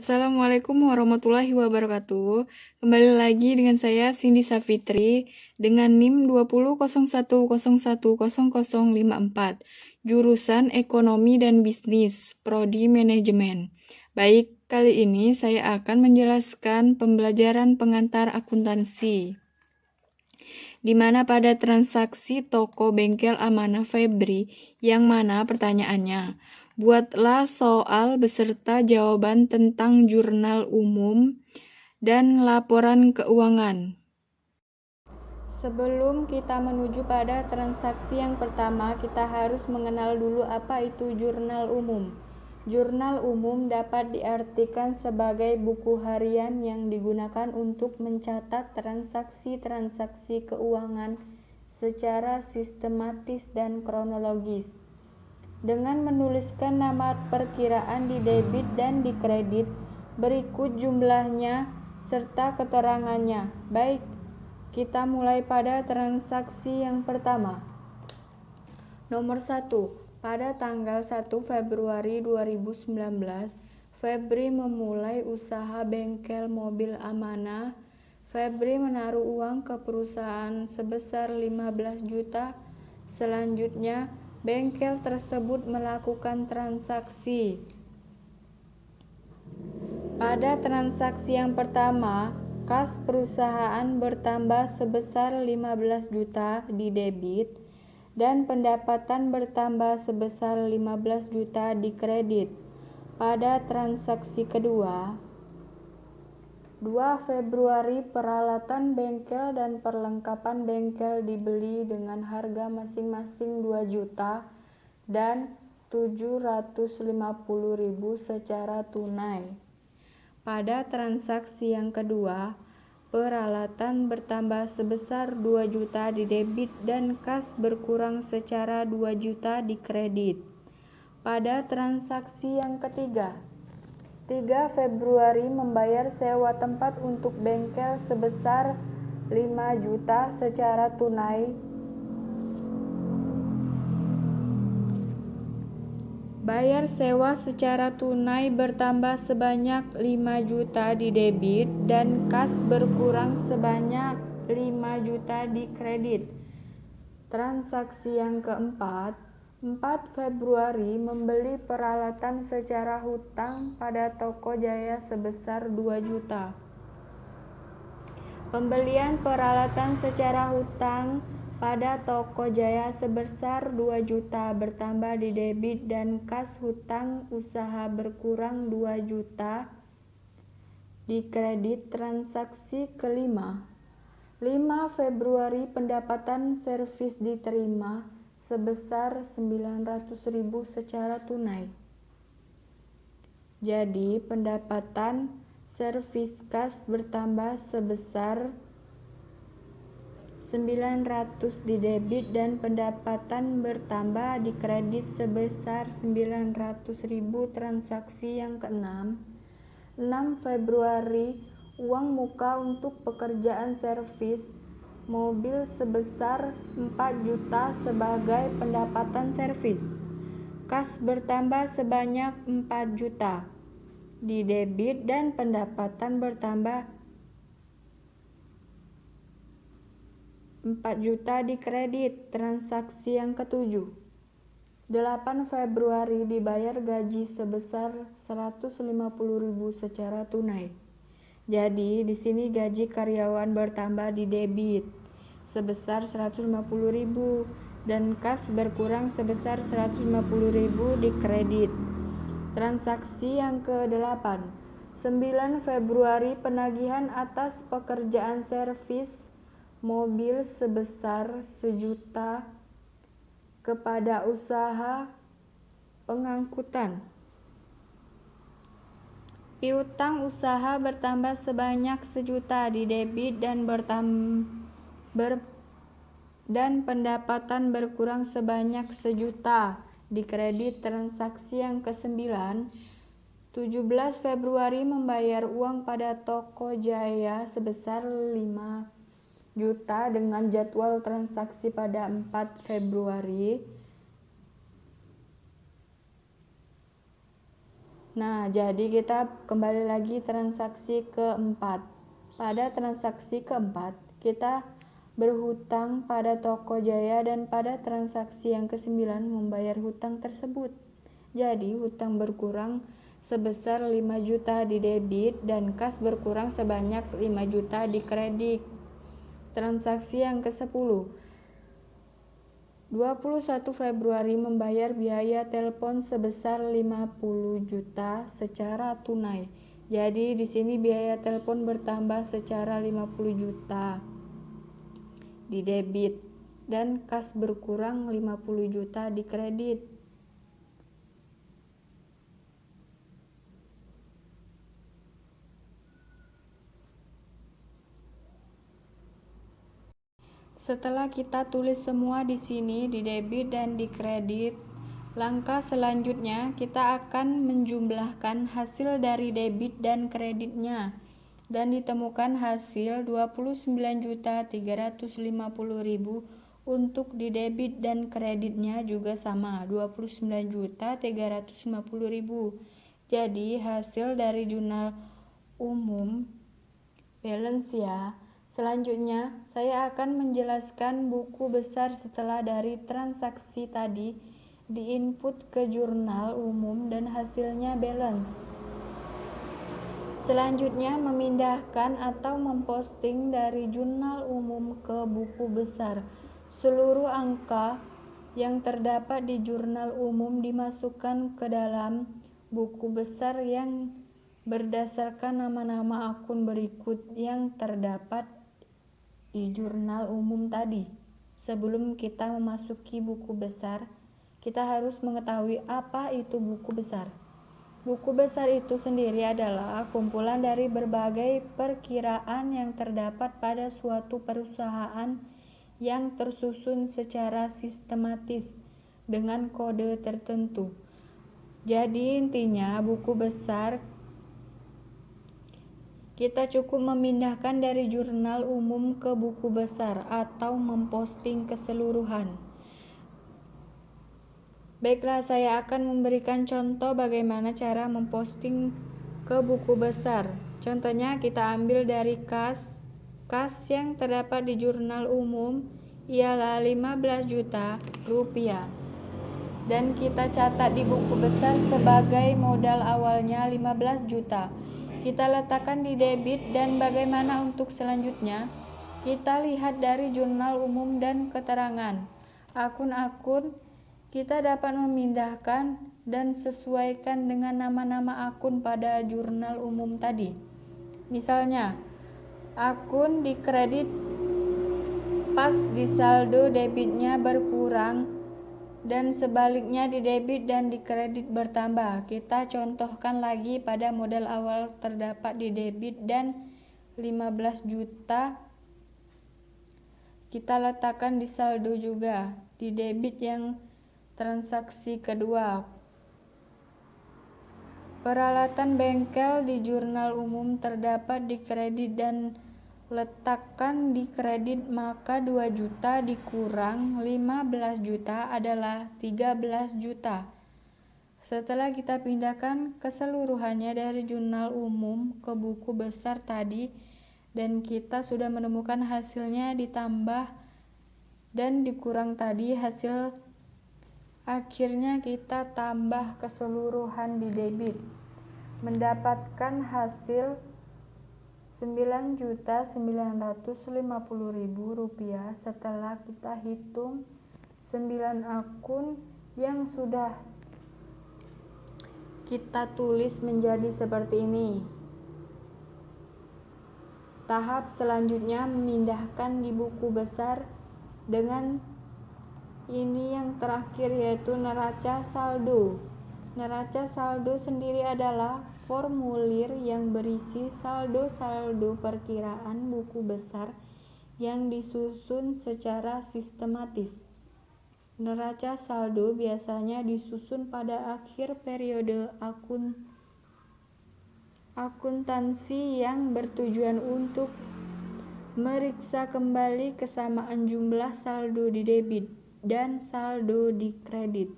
Assalamualaikum warahmatullahi wabarakatuh. Kembali lagi dengan saya Cindy Safitri dengan NIM 20.01.01.0054, jurusan Ekonomi dan Bisnis, Prodi Manajemen. Baik, kali ini saya akan menjelaskan pembelajaran pengantar akuntansi, di mana pada transaksi toko bengkel Amanah Febri, yang mana pertanyaannya, buatlah soal beserta jawaban tentang jurnal umum dan laporan keuangan. Sebelum kita menuju pada transaksi yang pertama, kita harus mengenal dulu apa itu jurnal umum. Jurnal umum dapat diartikan sebagai buku harian yang digunakan untuk mencatat transaksi-transaksi keuangan secara sistematis dan kronologis. Dengan menuliskan nama perkiraan di debit dan di kredit, berikut jumlahnya serta keterangannya. Baik, kita mulai pada transaksi yang pertama. Nomor 1. Pada tanggal 1 Februari 2019, Febri memulai usaha bengkel mobil Amanah. Febri menaruh uang ke perusahaan sebesar 15 juta. Selanjutnya, bengkel tersebut melakukan transaksi. Pada transaksi yang pertama, kas perusahaan bertambah sebesar 15 juta di debit dan pendapatan bertambah sebesar 15 juta di kredit. Pada transaksi kedua, 2 Februari peralatan bengkel dan perlengkapan bengkel dibeli dengan harga masing-masing 2 juta dan 750.000 secara tunai. Pada transaksi yang kedua, peralatan bertambah sebesar 2 juta di debit dan kas berkurang secara 2 juta di kredit. Pada transaksi yang ketiga, 3 Februari membayar sewa tempat untuk bengkel sebesar 5 juta secara tunai. Bayar sewa secara tunai bertambah sebanyak 5 juta di debit dan kas berkurang sebanyak 5 juta di kredit. Transaksi yang keempat, 4 Februari membeli peralatan secara hutang pada toko Jaya sebesar 2 juta. Pembelian peralatan secara hutang pada toko Jaya sebesar 2 juta bertambah di debit dan kas hutang usaha berkurang 2 juta di kredit. Transaksi kelima, 5 Februari pendapatan servis diterima sebesar 900.000 secara tunai. Jadi pendapatan servis kas bertambah sebesar 900 di debit dan pendapatan bertambah di kredit sebesar 900.000. Transaksi yang keenam, 6 Februari uang muka untuk pekerjaan servis mobil sebesar 4 juta sebagai pendapatan servis. Kas bertambah sebanyak 4 juta di debit dan pendapatan bertambah 4 juta di kredit. Transaksi yang ketujuh, 8 Februari dibayar gaji sebesar 150.000 secara tunai. Jadi di sini gaji karyawan bertambah di debit sebesar 150.000 dan kas berkurang sebesar 150.000 di kredit. Transaksi yang ke-8, 9 Februari penagihan atas pekerjaan servis mobil sebesar 1 juta kepada usaha pengangkutan. Piutang usaha bertambah sebanyak 1 juta di debit dan pendapatan berkurang sebanyak 1 juta di kredit. Transaksi yang ke-9, 17 Februari membayar uang pada toko Jaya sebesar 5 juta dengan jadwal transaksi pada 4 Februari. Nah, jadi kita kembali lagi transaksi keempat. Pada transaksi keempat, kita berhutang pada toko Jaya dan pada transaksi yang ke-9 membayar hutang tersebut. Jadi, hutang berkurang sebesar 5 juta di debit dan kas berkurang sebanyak 5 juta di kredit. Transaksi yang ke-10. 21 Februari membayar biaya telepon sebesar 50 juta secara tunai. Jadi di sini biaya telepon bertambah secara 50 juta di debit dan kas berkurang 50 juta di kredit. Setelah kita tulis semua di sini di debit dan di kredit, langkah selanjutnya kita akan menjumlahkan hasil dari debit dan kreditnya dan ditemukan hasil 29.350.000 untuk di debit dan kreditnya juga sama 29.350.000. Jadi hasil dari jurnal umum balance ya. Selanjutnya, saya akan menjelaskan buku besar setelah dari transaksi tadi diinput ke jurnal umum dan hasilnya balance. Selanjutnya, memindahkan atau memposting dari jurnal umum ke buku besar. Seluruh angka yang terdapat di jurnal umum dimasukkan ke dalam buku besar yang berdasarkan nama-nama akun berikut yang terdapat di jurnal umum tadi. Sebelum kita memasuki buku besar, kita harus mengetahui apa itu buku besar. Buku besar itu sendiri adalah kumpulan dari berbagai perkiraan yang terdapat pada suatu perusahaan yang tersusun secara sistematis dengan kode tertentu. Jadi intinya buku besar kita cukup memindahkan dari jurnal umum ke buku besar atau memposting keseluruhan. Baiklah, saya akan memberikan contoh bagaimana cara memposting ke buku besar. Contohnya kita ambil dari kas yang terdapat di jurnal umum ialah 15 juta rupiah. Dan kita catat di buku besar sebagai modal awalnya 15 juta. Kita letakkan di debit dan bagaimana untuk selanjutnya? Kita lihat dari jurnal umum dan keterangan. Akun-akun kita dapat memindahkan dan sesuaikan dengan nama-nama akun pada jurnal umum tadi. Misalnya, akun di kredit pas di saldo debitnya berkurang dan sebaliknya di debit dan di kredit bertambah. Kita contohkan lagi pada modal awal terdapat di debit dan 15 juta kita letakkan di saldo juga di debit yang transaksi kedua. Peralatan bengkel di jurnal umum terdapat di kredit dan letakkan di kredit, maka 2 juta dikurang 15 juta adalah 13 juta. Setelah kita pindahkan keseluruhannya dari jurnal umum ke buku besar tadi dan kita sudah menemukan hasilnya ditambah dan dikurang tadi hasil, akhirnya kita tambah keseluruhan di debit mendapatkan hasil 9.950.000 rupiah setelah kita hitung 9 akun yang sudah kita tulis menjadi seperti ini. Tahap selanjutnya memindahkan di buku besar dengan ini yang terakhir yaitu neraca saldo. Neraca saldo sendiri adalah formulir yang berisi saldo-saldo perkiraan buku besar yang disusun secara sistematis. Neraca saldo biasanya disusun pada akhir periode akuntansi yang bertujuan untuk meriksa kembali kesamaan jumlah saldo di debit dan saldo di kredit.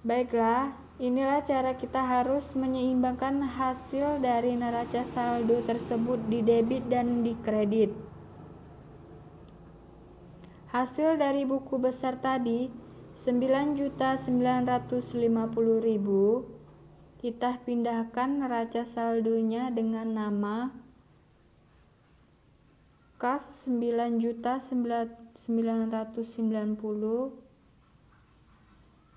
Baiklah, Inilah cara kita harus menyeimbangkan hasil dari neraca saldo tersebut di debit dan di kredit. Hasil dari buku besar tadi 9.950.000. Kita pindahkan neraca saldonya dengan nama kas 9.990.000.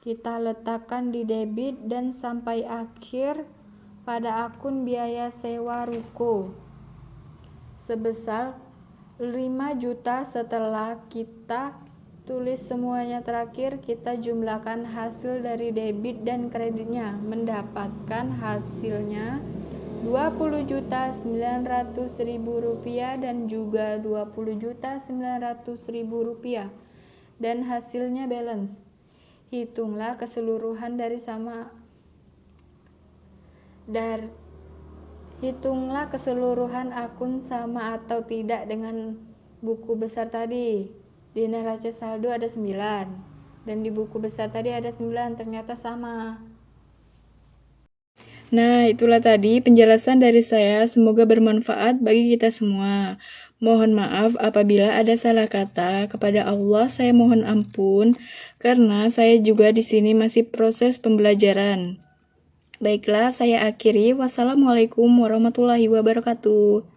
Kita letakkan di debit dan sampai akhir pada akun biaya sewa ruko sebesar 5 juta. Setelah kita tulis semuanya terakhir, kita jumlahkan hasil dari debit dan kreditnya, mendapatkan hasilnya 20.900.000 rupiah dan juga 20.900.000 rupiah, dan hasilnya balance. Hitunglah keseluruhan hitunglah keseluruhan akun sama atau tidak dengan buku besar tadi. Di neraca saldo ada 9 dan di buku besar tadi ada 9, ternyata sama. Nah, itulah tadi penjelasan dari saya, semoga bermanfaat bagi kita semua. Mohon maaf apabila ada salah kata. Kepada Allah saya mohon ampun karena saya juga di sini masih proses pembelajaran. Baiklah, saya akhiri. Wassalamualaikum warahmatullahi wabarakatuh.